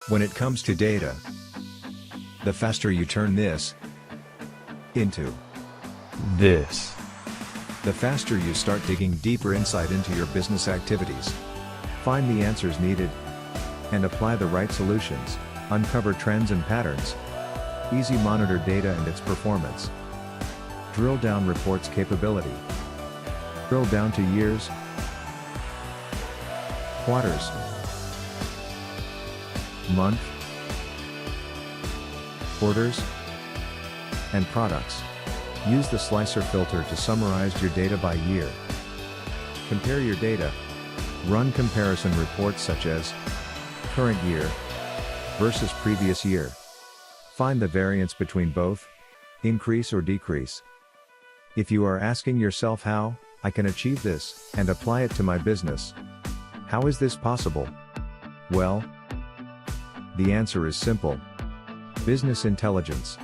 When it comes to data, the faster you turn this into this, the faster you start digging deeper insight into your business activities. Find the answers needed and apply the right solutions. Uncover trends and patterns. Easy monitor data and its performance. Drill down reports capability. Drill down to years, quarters, month, orders, and products. Use the slicer filter to summarize your data by year. Compare your data. Run comparison reports such as current year versus previous year. Find the variance between both, increase or decrease. If you are asking yourself how I can achieve this and apply it to my business, how is this possible? Well, the answer is simple. Business intelligence.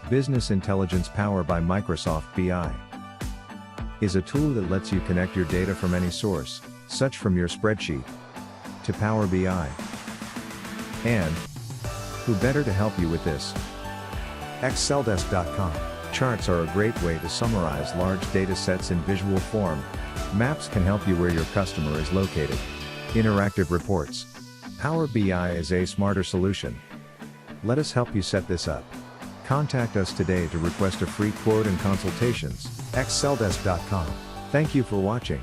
Business Intelligence powered by Microsoft BI is a tool that lets you connect your data from any source, such from your spreadsheet, to Power BI. And who better to help you with this? XcelDesk.com. Charts are a great way to summarize large data sets in visual form. Maps can help you where your customer is located. Interactive reports. Power BI is a smarter solution. Let us help you set this up. Contact us today to request a free quote and consultations. XcelDesk.com. Thank you for watching.